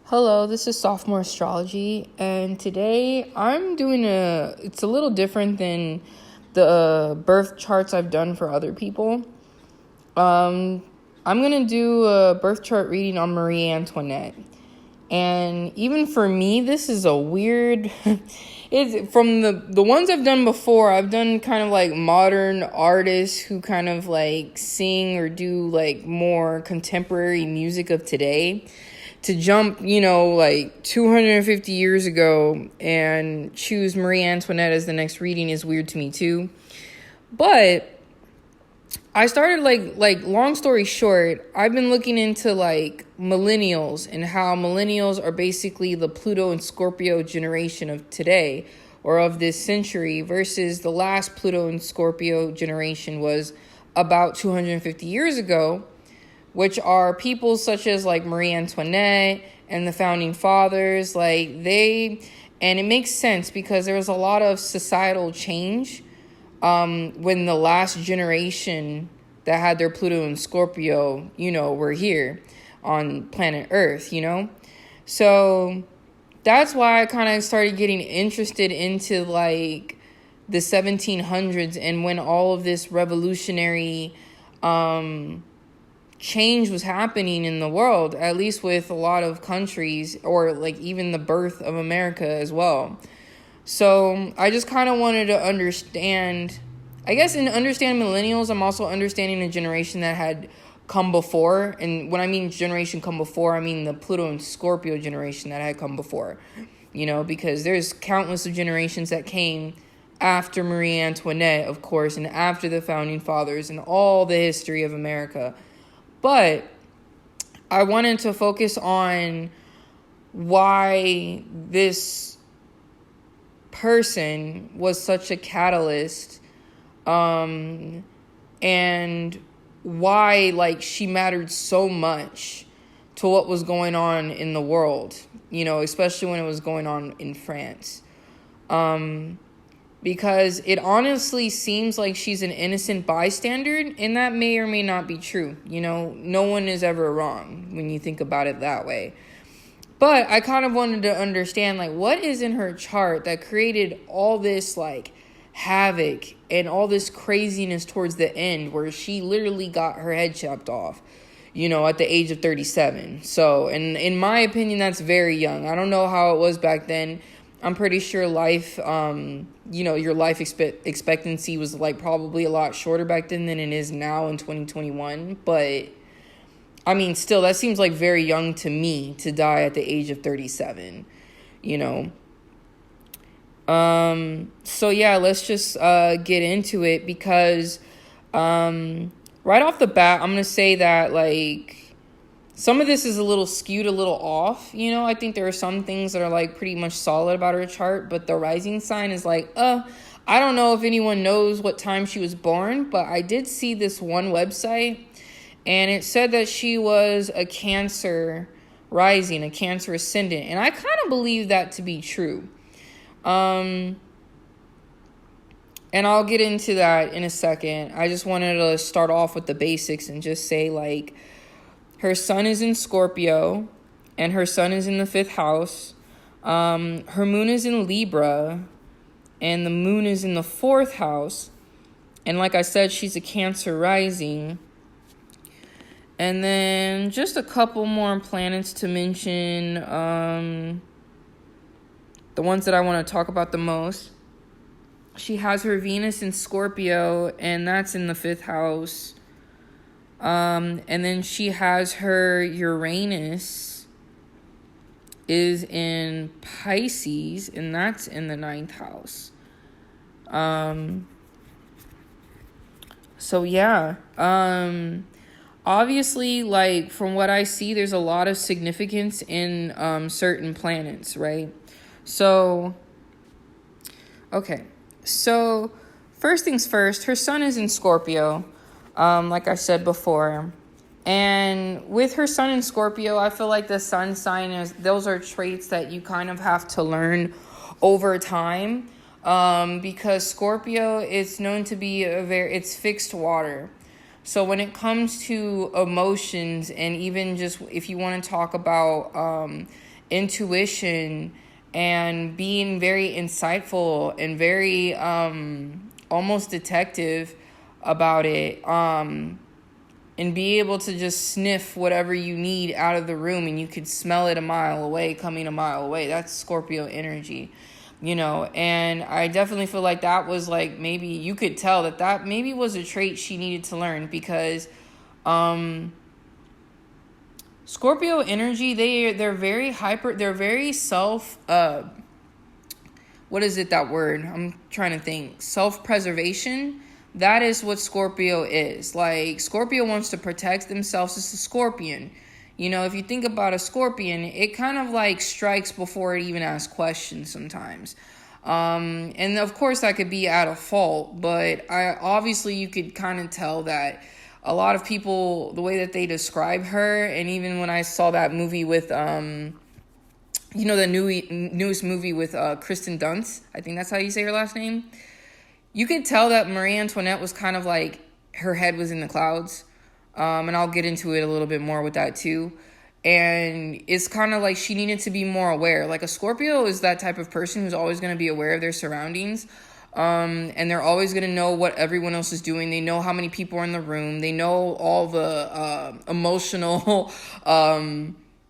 Hello, this is Sophomore Astrology, and today it's a little different than the birth charts I've done for other people. I'm going to do a birth chart reading on Marie Antoinette. And even for me, this is a weird, it's from the ones I've done before. I've done kind of like modern artists who kind of like sing or do like more contemporary music of today. To jump, like 250 years ago and choose Marie Antoinette as the next reading is weird to me too. But I started like long story short, I've been looking into like millennials and how millennials are basically the Pluto and Scorpio generation of today or of this century versus the last Pluto and Scorpio generation was about 250 years ago, which are people such as like Marie Antoinette and the founding fathers. And it makes sense because there was a lot of societal change when the last generation that had their Pluto and Scorpio, were here on planet Earth, So that's why I kind of started getting interested into like the 1700s and when all of this revolutionary change was happening in the world, at least with a lot of countries, or like even the birth of America as well. So I just kind of wanted to understand, I guess in understanding millennials, I'm also understanding the generation that had come before. And when I mean generation come before, I mean the Pluto and Scorpio generation that had come before, because there's countless of generations that came after Marie Antoinette, of course, and after the founding fathers and all the history of America. But I wanted to focus on why this person was such a catalyst, and why she mattered so much to what was going on in the world, especially when it was going on in France. Because it honestly seems like she's an innocent bystander, and that may or may not be true. No one is ever wrong when you think about it that way. But I kind of wanted to understand, what is in her chart that created all this, havoc and all this craziness towards the end where she literally got her head chopped off, at the age of 37. So, and in my opinion, that's very young. I don't know how it was back then. I'm pretty sure life, your life expectancy was probably a lot shorter back then than it is now in 2021. But I mean, still, that seems very young to me to die at the age of 37, So yeah, let's just get into it because right off the bat, I'm going to say that some of this is a little skewed, a little off. I think there are some things that are pretty much solid about her chart, but the rising sign is I don't know if anyone knows what time she was born, but I did see this one website and it said that she was a Cancer rising, a Cancer ascendant. And I kind of believe that to be true. And I'll get into that in a second. I just wanted to start off with the basics and just say her sun is in Scorpio, and her sun is in the 5th house. Her moon is in Libra, and the moon is in the 4th house. And like I said, she's a Cancer rising. And then just a couple more planets to mention. The ones that I want to talk about the most. She has her Venus in Scorpio, and that's in the 5th house. And then she has her Uranus is in Pisces, and that's in the 9th house. So yeah, obviously, from what I see, there's a lot of significance in, certain planets, right? So, okay. So first things first, her sun is in Scorpio. Like I said before. And with her sun in Scorpio, I feel like the sun sign those are traits that you kind of have to learn over time. Because Scorpio is known to be it's fixed water. So when it comes to emotions and even just if you want to talk about intuition and being very insightful and very almost detective about it, and be able to just sniff whatever you need out of the room, and you could smell it a mile away, coming a mile away. That's Scorpio energy, and I definitely feel like that was like, maybe you could tell that maybe was a trait she needed to learn, because Scorpio energy, they're very hyper, they're very what is it, that word? I'm trying to think. Self-preservation. That is what Scorpio is. Like, Scorpio wants to protect themselves. It's a scorpion. If you think about a scorpion, it kind of like strikes before it even asks questions sometimes. And of course that could be at a fault, but obviously you could kind of tell that a lot of people, the way that they describe her, and even when I saw that movie with, the newest movie with Kristen Dunst, I think that's how you say her last name, you could tell that Marie Antoinette was kind of like, her head was in the clouds, and I'll get into it a little bit more with that too. And it's kind of like she needed to be more aware. Like, a Scorpio is that type of person who's always going to be aware of their surroundings. And they're always going to know what everyone else is doing. They know how many people are in the room. They know all the emotional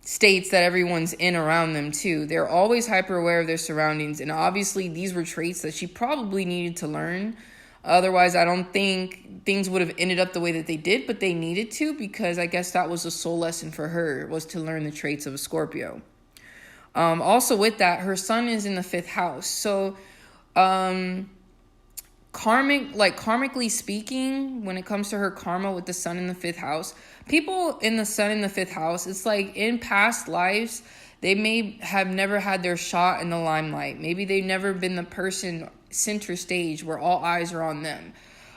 states that everyone's in around them too. They're always hyper aware of their surroundings. And obviously these were traits that she probably needed to learn. Otherwise, I don't think things would have ended up the way that they did, but they needed to, because I guess that was a soul lesson for her, was to learn the traits of a Scorpio. Also with that, her sun is in the 5th house. So, karmically speaking, when it comes to her karma with the sun in the 5th house, people in the sun in the 5th house, it's like in past lives, they may have never had their shot in the limelight. Maybe they've never been the person center stage where all eyes are on them.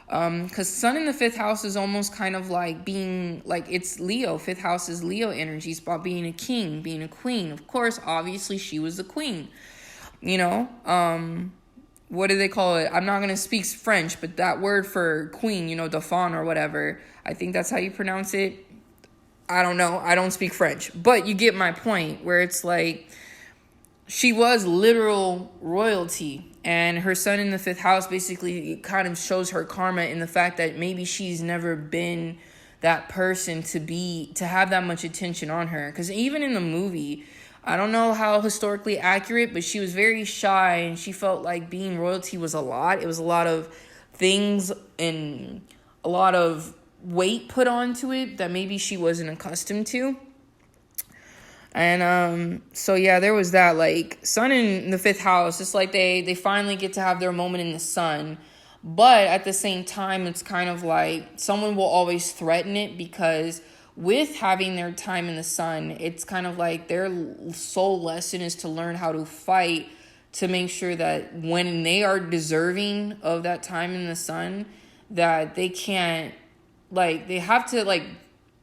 Because sun in the 5th house is almost kind of like being, like, it's Leo. 5th house is Leo energy. It's about being a king, being a queen. Of course, obviously, she was the queen. What do they call it? I'm not going to speak French, but that word for queen, dauphin or whatever, I think that's how you pronounce it. I don't know. I don't speak French. But you get my point, where it's like, she was literal royalty. And her sun in the 5th house basically kind of shows her karma in the fact that maybe she's never been that person to have that much attention on her. Because even in the movie, I don't know how historically accurate, but she was very shy, and she felt like being royalty was a lot. It was a lot of things and a lot of weight put onto it that maybe she wasn't accustomed to. And so yeah, there was that, like, sun in the 5th house. It's like they finally get to have their moment in the sun, but at the same time, it's kind of like someone will always threaten it, because with having their time in the sun, it's kind of like their sole lesson is to learn how to fight to make sure that when they are deserving of that time in the sun, that they can't, like, they have to, like,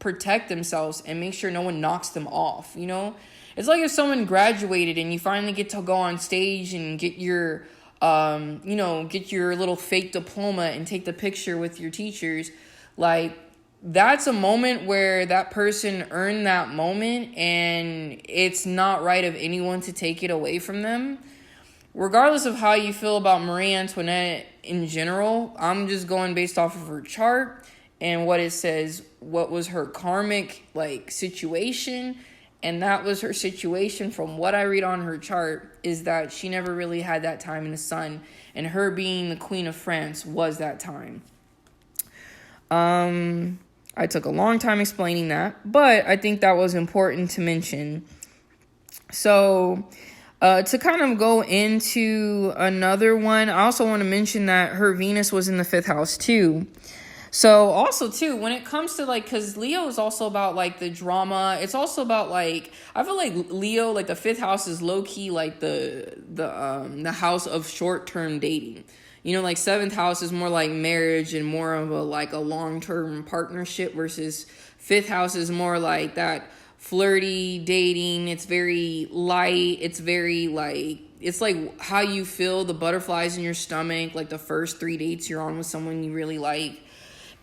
protect themselves and make sure no one knocks them off. It's like if someone graduated and you finally get to go on stage and get your get your little fake diploma and take the picture with your teachers. Like, that's a moment where that person earned that moment, and it's not right of anyone to take it away from them. Regardless of how you feel about Marie Antoinette in general, I'm just going based off of her chart and what it says, what was her karmic, like, situation. And that was her situation from what I read on her chart, is that she never really had that time in the sun. And her being the Queen of France was that time. I took a long time explaining that, but I think that was important to mention. So, to kind of go into another one, I also want to mention that her Venus was in the 5th house too. So also too, when it comes to, like, because Leo is also about, like, the drama. It's also about, like, I feel like Leo, like, the 5th house is low key like the house of short term dating. Like, 7th house is more like marriage and more of a long term partnership, versus 5th house is more like that flirty dating. It's very light. It's very, like, it's like how you feel the butterflies in your stomach, like the first 3 dates you're on with someone you really like.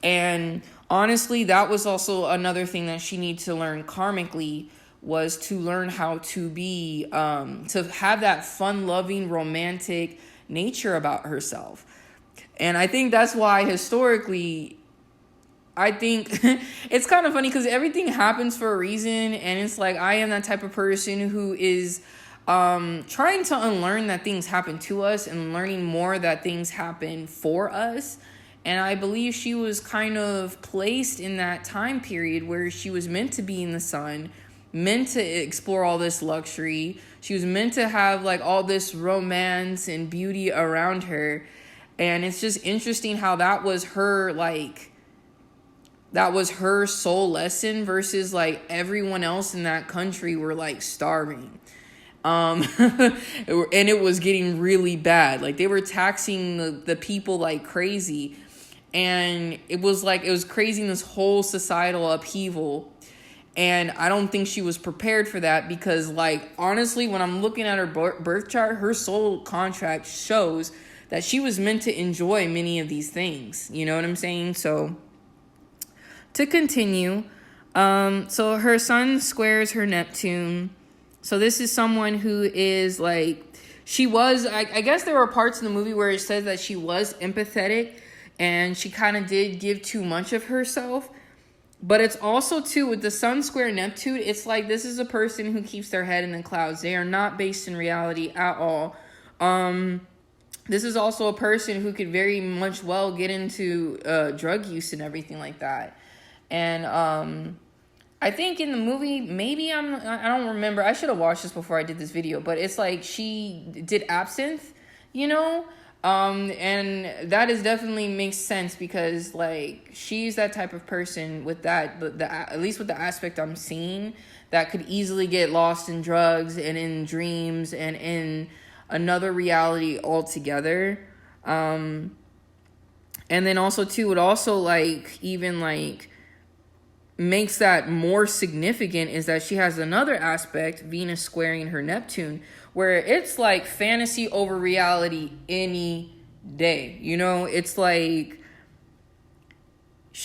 And honestly, that was also another thing that she needed to learn karmically, was to learn how to be, to have that fun-loving, romantic nature about herself. And I think that's why historically, I think it's kind of funny because everything happens for a reason. And it's like, I am that type of person who is trying to unlearn that things happen to us and learning more that things happen for us. And I believe she was kind of placed in that time period where she was meant to be in the sun, meant to explore all this luxury. She was meant to have like all this romance and beauty around her. And it's just interesting how that was her, like, that was her sole lesson versus like everyone else in that country were like starving. And it was getting really bad. Like, they were taxing the people like crazy. And it was crazy in this whole societal upheaval. And I don't think she was prepared for that because, like, honestly, when I'm looking at her birth chart, her soul contract shows that she was meant to enjoy many of these things. You know what I'm saying? So, to continue, so her sun squares her Neptune. So this is someone who is like, she was, I guess there were parts in the movie where it says that she was empathetic and she kind of did give too much of herself. But it's also, too, with the sun square Neptune, it's like this is a person who keeps their head in the clouds. They are not based in reality at all. This is also a person who could very much well get into drug use and everything like that. And I think in the movie, maybe I don't remember. I should have watched this before I did this video. But it's like she did absinthe, you know? And that is definitely makes sense because, like, she's that type of person with that, at least with the aspect I'm seeing, that could easily get lost in drugs and in dreams and in another reality altogether. And then also, too, it also, like, even, like, makes that more significant is that she has another aspect, Venus squaring her Neptune, where it's like fantasy over reality any day. You know, it's like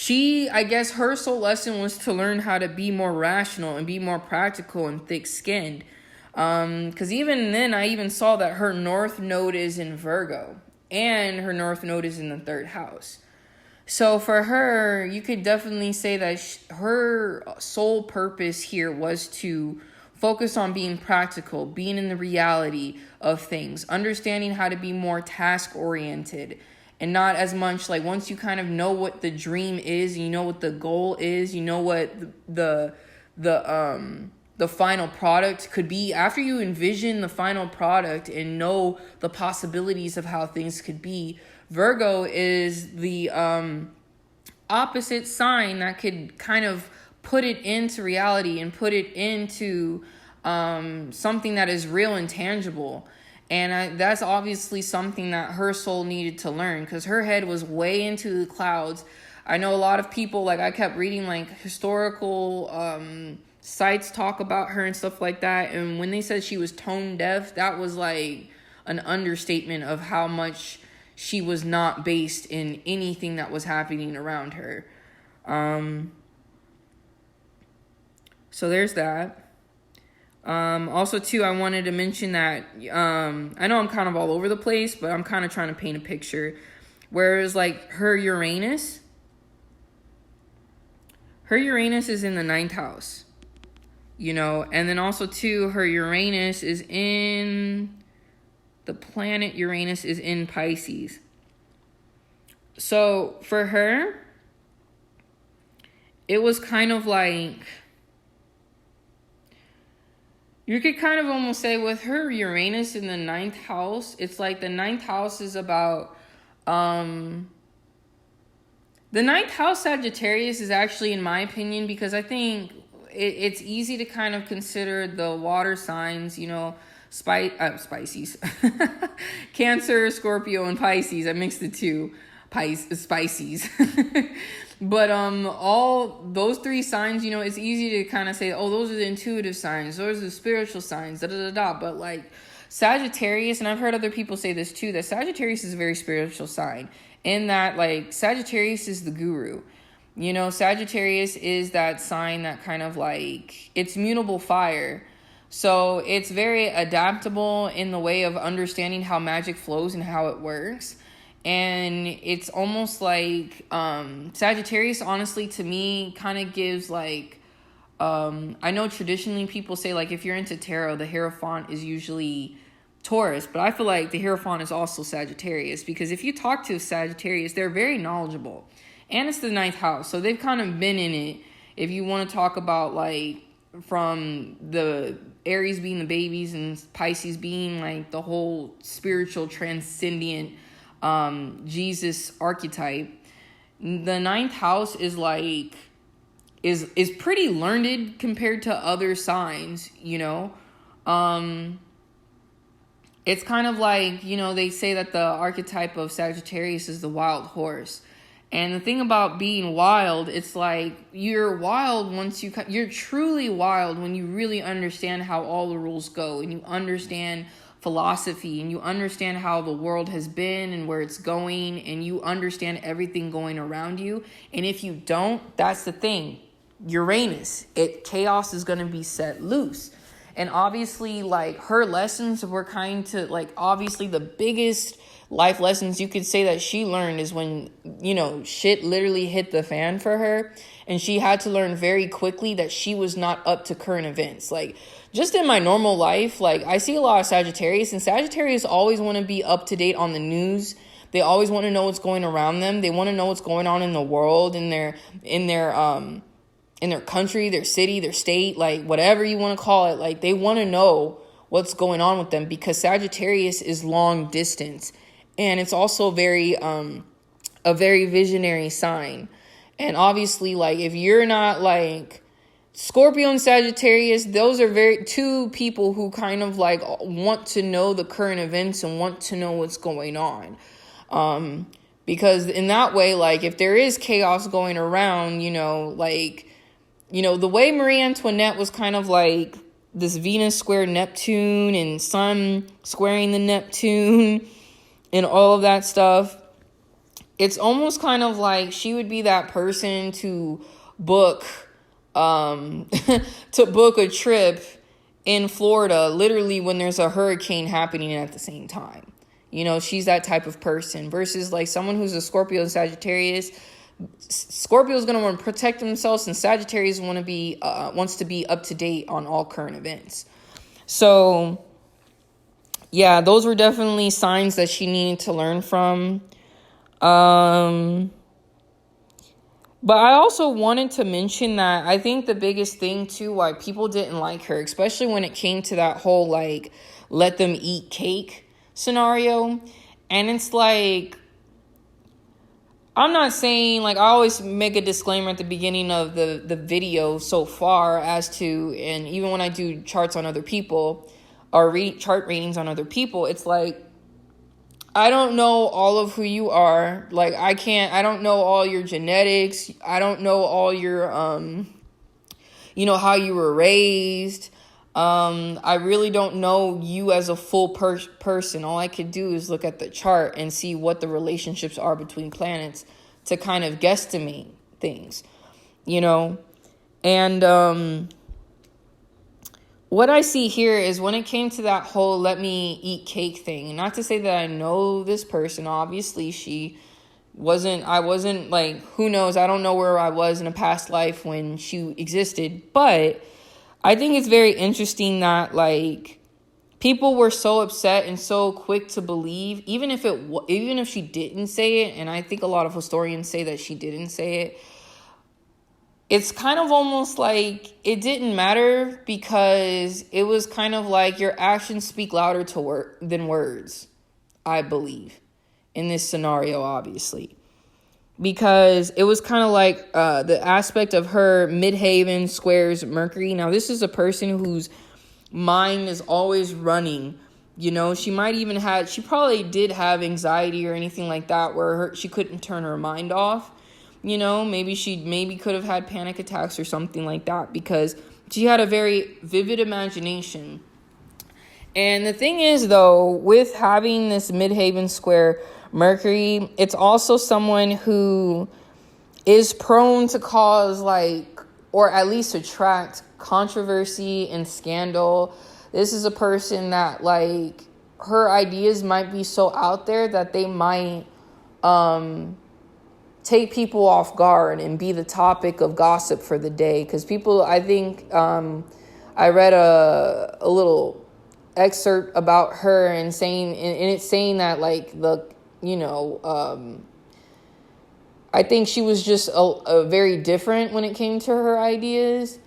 I guess her soul lesson was to learn how to be more rational and be more practical and thick-skinned. Because even then, I even saw that her North Node is in Virgo and her North Node is in the 3rd house. So for her, you could definitely say that her sole purpose here was to focus on being practical, being in the reality of things, understanding how to be more task-oriented, and not as much like once you kind of know what the dream is, you know what the goal is, you know what the final product could be. After you envision the final product and know the possibilities of how things could be, Virgo is the opposite sign that could kind of put it into reality and put it into something that is real and tangible. And that's obviously something that her soul needed to learn because her head was way into the clouds. I know a lot of people, like, I kept reading like historical sites talk about her and stuff like that. And when they said she was tone deaf, that was like an understatement of how much she was not based in anything that was happening around her. So there's that. Also, too, I wanted to mention that I know I'm kind of all over the place, but I'm kind of trying to paint a picture. Whereas, like, her Uranus is in the 9th house, you know, and then also, too, her Uranus is in... The planet Uranus is in Pisces. So for her, it was kind of like, you could kind of almost say with her Uranus in the 9th house, it's like the 9th house is about, the 9th house Sagittarius is actually, in my opinion, because I think it's easy to kind of consider the water signs, you know, Pisces, Cancer, Scorpio, and Pisces. I mixed the two, Pisces. But all those 3 signs, you know, it's easy to kind of say, oh, those are the intuitive signs, those are the spiritual signs, But like Sagittarius, and I've heard other people say this too, that Sagittarius is a very spiritual sign. In that, like, Sagittarius is the guru. You know, Sagittarius is that sign that kind of like, it's mutable fire. So it's very adaptable in the way of understanding how magic flows and how it works. And it's almost like Sagittarius, honestly, to me, kind of gives like, I know traditionally people say like if you're into tarot, the Hierophant is usually Taurus, but I feel like the Hierophant is also Sagittarius, because if you talk to Sagittarius, they're very knowledgeable. And it's the 9th house, so they've kind of been in it. If you want to talk about like from the Aries being the babies and Pisces being like the whole spiritual transcendent Jesus archetype, the 9th house is like is pretty learned compared to other signs, you know. It's kind of like, you know, they say that the archetype of Sagittarius is the wild horse. And the thing about being wild, it's like you're wild once you're truly wild when you really understand how all the rules go, and you understand philosophy, and you understand how the world has been and where it's going, and you understand everything going around you. And if you don't, that's the thing. Uranus, chaos is going to be set loose. And obviously, like, her lessons were kind to, like, obviously the biggest life lessons you could say that she learned is when, you know, shit literally hit the fan for her. And she had to learn very quickly that she was not up to current events. Like, just in my normal life, like, I see a lot of Sagittarius, and Sagittarius always want to be up to date on the news. They always want to know what's going around them. They want to know what's going on in the world, in their country, their city, their state, like whatever you want to call it. Like, they want to know what's going on with them, because Sagittarius is long distance, and it's also a very visionary sign. And obviously, like, if you're not like Scorpio and Sagittarius, those are two people who kind of like want to know the current events and want to know what's going on. Because in that way, like, if there is chaos going around, you know, like, you know, the way Marie Antoinette was kind of like this Venus square Neptune and Sun squaring the Neptune and all of that stuff, it's almost kind of like she would be that person to book a trip in Florida literally when there's a hurricane happening at the same time. You know, she's that type of person, versus like someone who's a Scorpio and Sagittarius. Scorpio is going to want to protect themselves, and Sagittarius wants to be up to date on all current events. So yeah, those were definitely signs that she needed to learn from. But I also wanted to mention that I think the biggest thing too why people didn't like her, especially when it came to that whole like let them eat cake scenario, and it's like, I'm not saying, like, I always make a disclaimer at the beginning of the video so far as to, and even when I do charts on other people or chart readings on other people, it's like, I don't know all of who you are. Like, I don't know all your genetics. I don't know all your, you know, how you were raised. I really don't know you as a full person. All I could do is look at the chart and see what the relationships are between planets to kind of guesstimate things, you know? And, what I see here is when it came to that whole let me eat cake thing, not to say that I know this person, obviously I wasn't like, who knows? I don't know where I was in a past life when she existed, but I think it's very interesting that like people were so upset and so quick to believe, even if she didn't say it, and I think a lot of historians say that she didn't say it. It's kind of almost like it didn't matter, because it was kind of like your actions speak louder than words, I believe, in this scenario, obviously. Because it was kind of like the aspect of her midheaven squares Mercury. Now, this is a person whose mind is always running. You know, she probably did have anxiety or anything like that where she couldn't turn her mind off. You know, maybe she could have had panic attacks or something like that, because she had a very vivid imagination. And the thing is, though, with having this midheaven square Mercury, it's also someone who is prone to cause like, or at least attract controversy and scandal. This is a person that like her ideas might be so out there that they might take people off guard and be the topic of gossip for the day. Because people, I think, I read a little excerpt about her and saying, and it's saying that like I think she was just a very different when it came to her ideas.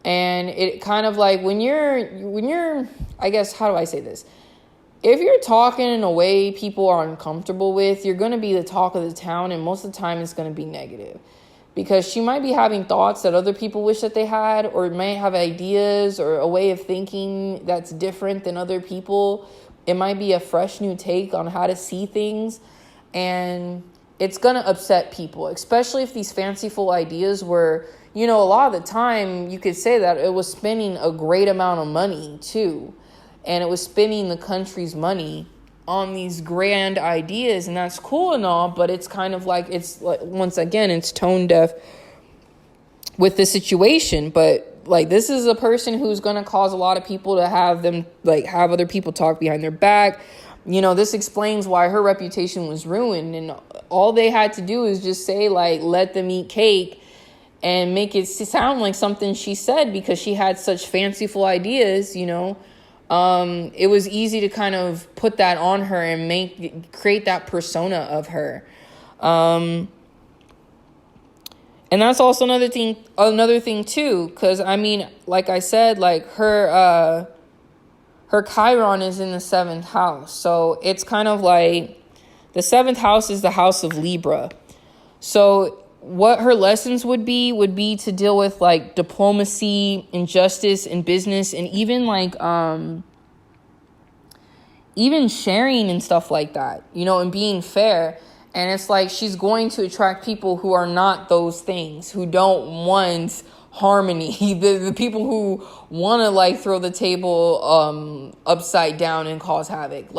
And it kind of like when you're, I guess, how do I say this? If you're talking in a way people are uncomfortable with, you're going to be the talk of the town. And most of the time it's going to be negative, because she might be having thoughts that other people wish that they had, or might have ideas or a way of thinking that's different than other people. It might be a fresh new take on how to see things. And it's going to upset people, especially if these fanciful ideas were, a lot of the time you could say that it was spending a great amount of money too. And it was spending the country's money on these grand ideas. And that's cool and all, but it's kind of like, it's like, once again, it's tone deaf with the situation. But like, this is a person who's going to cause a lot of people to have other people talk behind their back. This explains why her reputation was ruined. And all they had to do is just say, like, let them eat cake and make it sound like something she said, because she had such fanciful ideas, It was easy to kind of put that on her and create that persona of her. And that's also another thing too, because I mean, like I said, like her Chiron is in the 7th house. So it's kind of like the 7th house is the house of Libra. So what her lessons would be to deal with like diplomacy, injustice in business, and even like even sharing and stuff like that, and being fair. And it's like she's going to attract people who are not those things, who don't want harmony, the people who want to like throw the table upside down and cause havoc,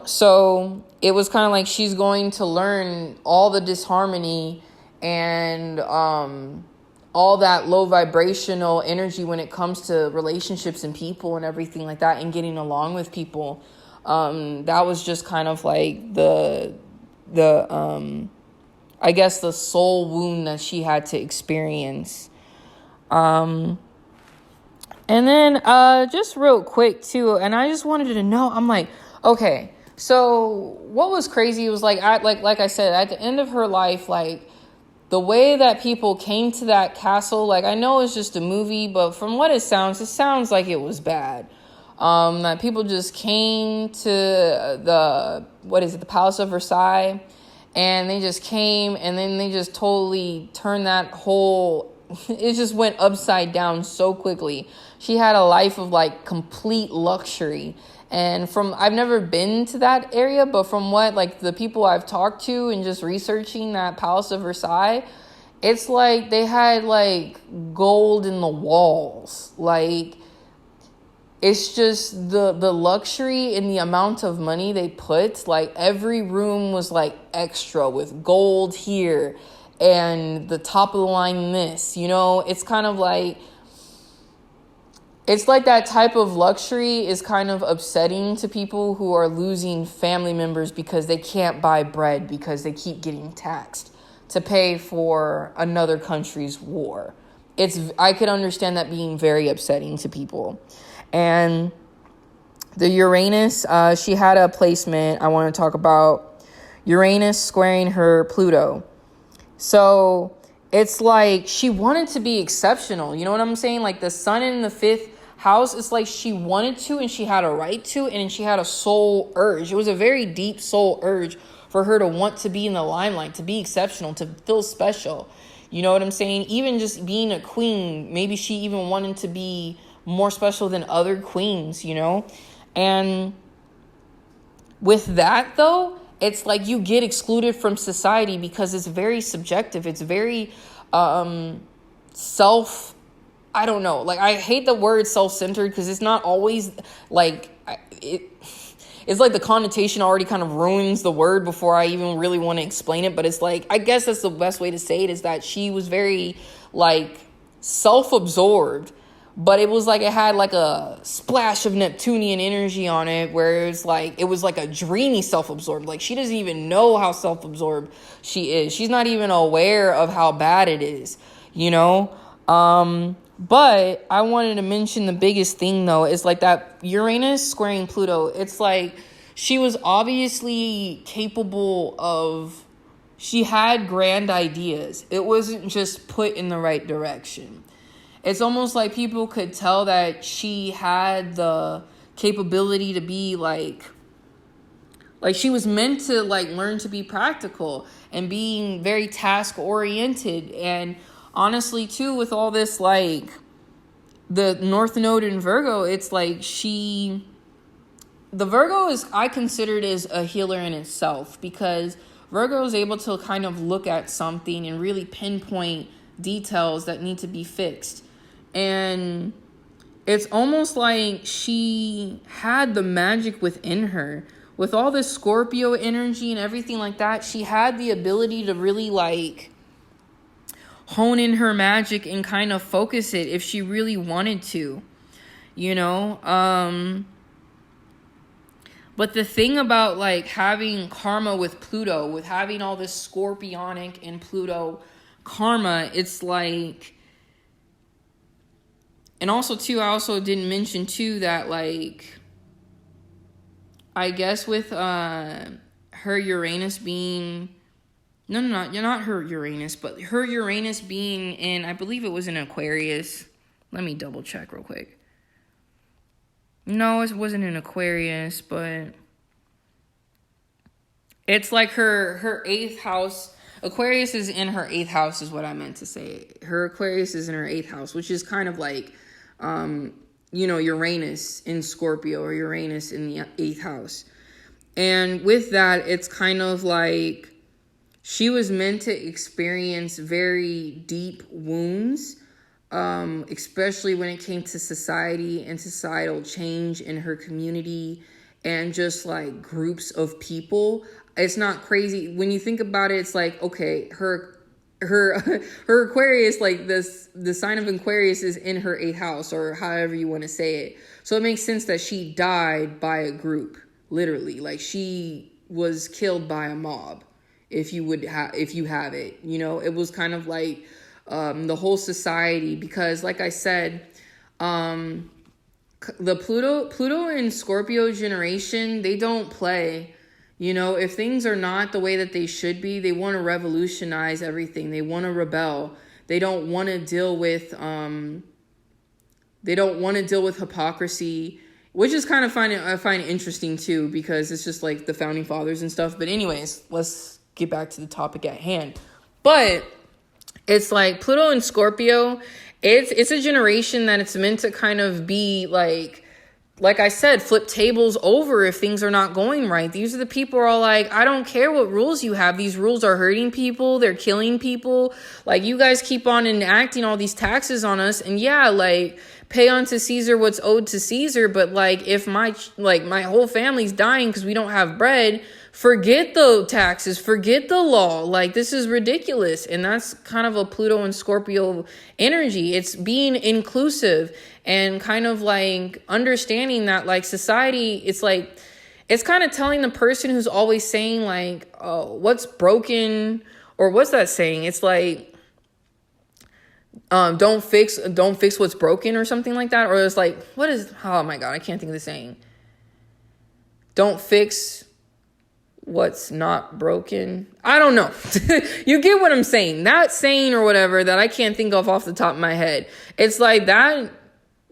so it was kind of like she's going to learn all the disharmony and all that low vibrational energy when it comes to relationships and people and everything like that, and getting along with people. That was just kind of like the I guess the soul wound that she had to experience. And then just real quick too, and I just wanted to know, I'm like, okay, so what was crazy was like I said, at the end of her life, like the way that people came to that castle, like I know it's just a movie, but from what it sounds like it was bad. That people just came to the Palace of Versailles, and they just came, and then they just totally turned that whole, it just went upside down so quickly. She had a life of like complete luxury. And I've never been to that area, but from what like the people I've talked to and just researching that Palace of Versailles, it's like they had like gold in the walls. Like, it's just the luxury and the amount of money they put. Like every room was like extra with gold here and the top of the line this, it's kind of like, it's like that type of luxury is kind of upsetting to people who are losing family members because they can't buy bread because they keep getting taxed to pay for another country's war. I could understand that being very upsetting to people. And the Uranus, she had a placement I want to talk about. Uranus squaring her Pluto. So it's like she wanted to be exceptional. You know what I'm saying? Like the sun in the 5th house, it's like she wanted to, and she had a right to, and she had a soul urge. It was a very deep soul urge for her to want to be in the limelight, to be exceptional, to feel special. You know what I'm saying? Even just being a queen, maybe she even wanted to be more special than other queens, And with that, though, it's like you get excluded from society because it's very subjective. It's very I don't know. Like, I hate the word self-centered because it's not always like it's like the connotation already kind of ruins the word before I even really want to explain it. But it's like, I guess that's the best way to say it, is that she was very like self-absorbed, but it was like it had like a splash of Neptunian energy on it, where it was like a dreamy self-absorbed. Like, she doesn't even know how self-absorbed she is. She's not even aware of how bad it is, you know? But I wanted to mention the biggest thing, though, is like that Uranus squaring Pluto. It's like she was obviously capable of, she had grand ideas. It wasn't just put in the right direction. It's almost like people could tell that she had the capability to be like she was meant to like learn to be practical and being very task oriented. And honestly, too, with all this, like the North Node in Virgo, it's like the Virgo is, I consider it as a healer in itself, because Virgo is able to kind of look at something and really pinpoint details that need to be fixed. And it's almost like she had the magic within her. With all this Scorpio energy and everything like that, she had the ability to really like hone in her magic and kind of focus it if she really wanted to, you know? But the thing about like having karma with Pluto, with having all this Scorpionic and Pluto karma, it's like, and also too, I also didn't mention too that like, I guess with her Uranus being, not her Uranus, but her Uranus being in, I believe it was in Aquarius. Let me double check real quick. No, it wasn't in Aquarius, but it's like her 8th house. Aquarius is in her 8th house is what I meant to say. Her Aquarius is in her 8th house, which is kind of like, Uranus in Scorpio, or Uranus in the 8th house. And with that, it's kind of like she was meant to experience very deep wounds, especially when it came to society and societal change in her community and just like groups of people. It's not crazy. When you think about it, it's like, okay, her Aquarius, like the sign of Aquarius is in her 8th house, or however you want to say it. So it makes sense that she died by a group, literally. Like, she was killed by a mob, if you have it. You know, it was kind of like the whole society, because like I said, the Pluto and Scorpio generation, they don't play. You know, if things are not the way that they should be, they want to revolutionize everything. They want to rebel. They don't want to deal with hypocrisy, which is kind of I find interesting too, because it's just like the founding fathers and stuff. But anyways, let's get back to the topic at hand. But it's like Pluto and Scorpio, it's a generation that it's meant to kind of be like I said, flip tables over if things are not going right. These are the people who are all like, I don't care what rules you have. These rules are hurting people. They're killing people. Like, you guys keep on enacting all these taxes on us. And yeah, like, pay unto Caesar what's owed to Caesar. But like, if my whole family's dying because we don't have bread, forget the taxes, forget the law. Like, this is ridiculous. And that's kind of a Pluto and Scorpio energy. It's being inclusive and kind of like understanding that like society, it's like, it's kind of telling the person who's always saying like, oh, what's broken, or what's that saying? It's like, don't fix what's broken, or something like that. Or it's like, oh my God, I can't think of the saying. Don't fix what's not broken. I don't know. You get what I'm saying. That saying or whatever that I can't think of off the top of my head. It's like that.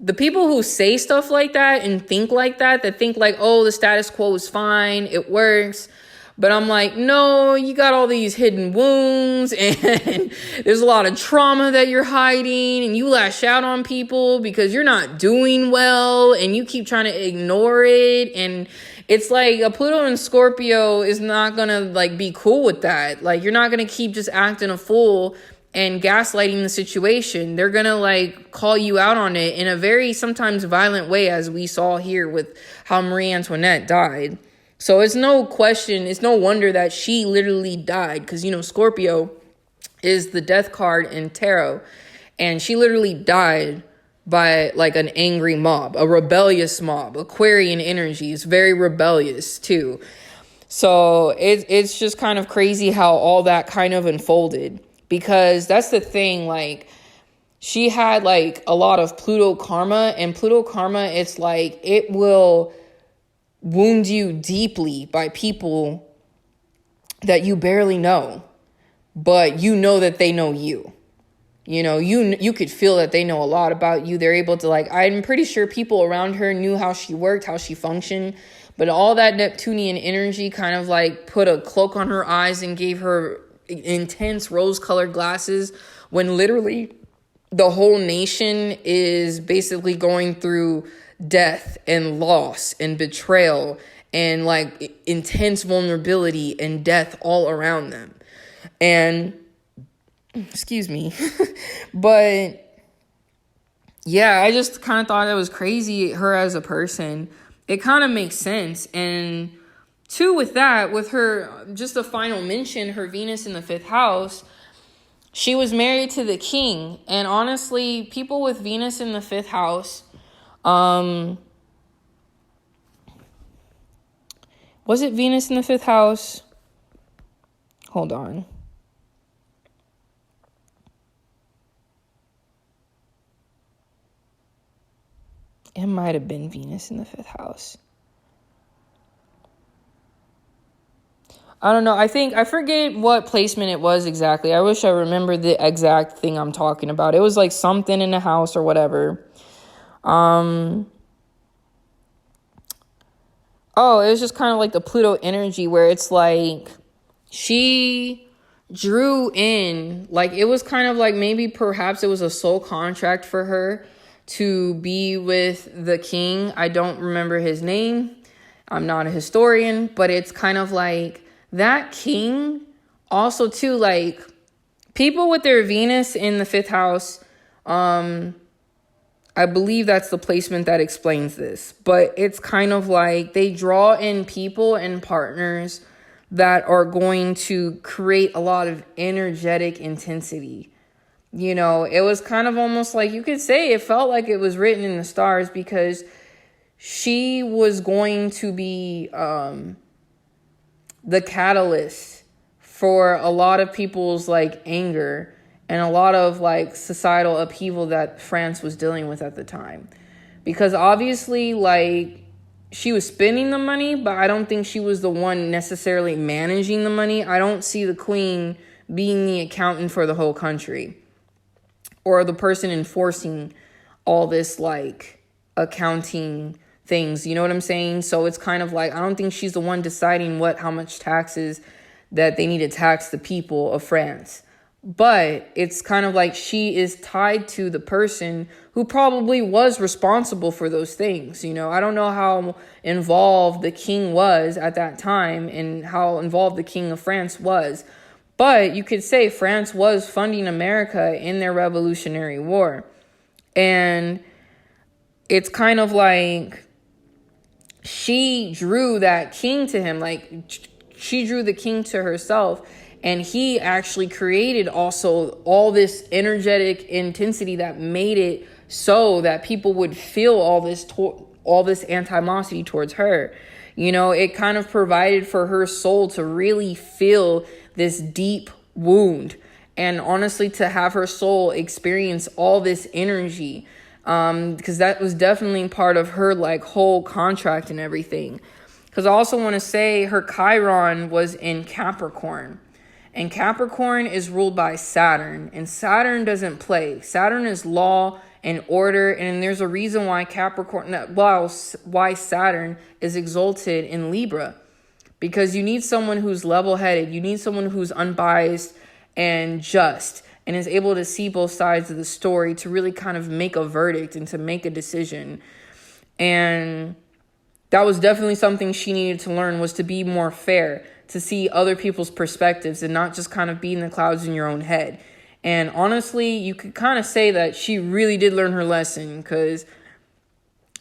The people who say stuff like that and think like that think like, oh, the status quo is fine, it works. But I'm like, no, you got all these hidden wounds and there's a lot of trauma that you're hiding, and you lash out on people because you're not doing well and you keep trying to ignore it. And it's like a Pluto and Scorpio is not going to like be cool with that. Like, you're not going to keep just acting a fool and gaslighting the situation. They're going to like call you out on it in a very sometimes violent way, as we saw here with how Marie Antoinette died. So it's no question, it's no wonder that she literally died, because, you know, Scorpio is the death card in tarot, and she literally died by like an angry mob, a rebellious mob. Aquarian energy is very rebellious too. So it's just kind of crazy how all that kind of unfolded, because that's the thing, like she had like a lot of Pluto karma, and Pluto karma, it's like it will wound you deeply by people that you barely know, but you know that they know you. You know, you could feel that they know a lot about you. They're able to like, I'm pretty sure people around her knew how she worked, how she functioned. But all that Neptunian energy kind of like put a cloak on her eyes and gave her intense rose-colored glasses, when literally the whole nation is basically going through death and loss and betrayal and like intense vulnerability and death all around them. And excuse me. But yeah, I just kind of thought it was crazy, her as a person. It kind of makes sense. And two, with that, with her, just a final mention, her Venus in the 5th house, she was married to the king. And honestly, people with Venus in the 5th house, was it Venus in the 5th house? Hold on. It might have been Venus in the 5th house. I don't know. I forget what placement it was exactly. I wish I remembered the exact thing I'm talking about. It was like something in the house or whatever. Oh, it was just kind of like the Pluto energy, where it's like she drew in, like it was kind of like maybe perhaps it was a soul contract for her to be with the king. I don't remember his name. I'm not a historian, but it's kind of like that king also too, like people with their Venus in the 5th house. I believe that's the placement that explains this, but it's kind of like they draw in people and partners that are going to create a lot of energetic intensity. You know, it was kind of almost like you could say it felt like it was written in the stars, because she was going to be the catalyst for a lot of people's like anger and a lot of like societal upheaval that France was dealing with at the time. Because obviously, like, she was spending the money, but I don't think she was the one necessarily managing the money. I don't see the queen being the accountant for the whole country, or the person enforcing all this like accounting things. You know what I'm saying? So it's kind of like, I don't think she's the one deciding how much taxes that they need to tax the people of France. But it's kind of like she is tied to the person who probably was responsible for those things. You know, I don't know how involved the king was at that time and how involved the king of France was. But you could say France was funding America in their Revolutionary War. And it's kind of like she drew that king to him. Like she drew the king to herself. And he actually created also all this energetic intensity that made it so that people would feel all this animosity towards her. You know, it kind of provided for her soul to really feel this deep wound, and honestly to have her soul experience all this energy, because that was definitely part of her like whole contract and everything. Because I also want to say her Chiron was in Capricorn. And Capricorn is ruled by Saturn, and Saturn doesn't play. Saturn is law and order, and there's a reason why why Saturn is exalted in Libra, because you need someone who's level-headed. You need someone who's unbiased and just, and is able to see both sides of the story to really kind of make a verdict and to make a decision. And that was definitely something she needed to learn, was to be more fair, to see other people's perspectives and not just kind of be in the clouds in your own head. And honestly, you could kind of say that she really did learn her lesson, because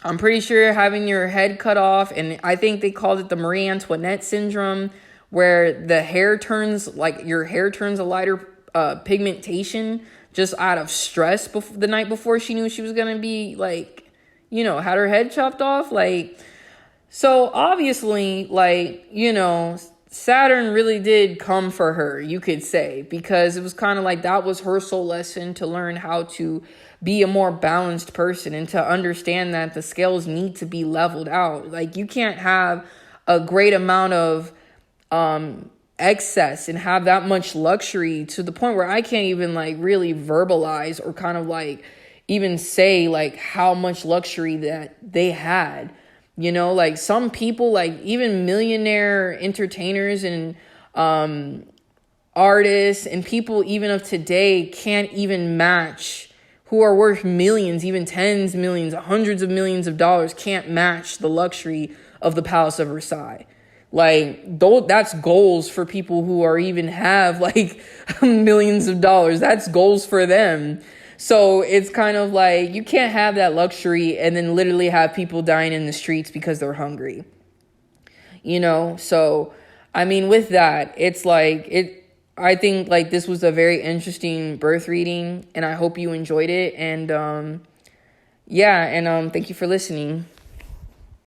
I'm pretty sure having your head cut off, and I think they called it the Marie Antoinette syndrome, where the hair turns, like your hair turns a lighter pigmentation just out of stress the night before she knew she was going to be like, had her head chopped off. Like, so obviously, like, Saturn really did come for her, you could say, because it was kind of like that was her soul lesson, to learn how to be a more balanced person and to understand that the scales need to be leveled out. Like, you can't have a great amount of excess and have that much luxury to the point where I can't even like really verbalize or kind of like even say like how much luxury that they had. Like some people, like even millionaire entertainers and artists and people even of today can't even match, who are worth millions, even tens of millions, hundreds of millions of dollars, can't match the luxury of the Palace of Versailles. Like, that's goals for people who are even have like millions of dollars. That's goals for them. So it's kind of like, you can't have that luxury and then literally have people dying in the streets because they're hungry. So, I mean, with that, it's like, I think like this was a very interesting birth reading, and I hope you enjoyed it. And, thank you for listening.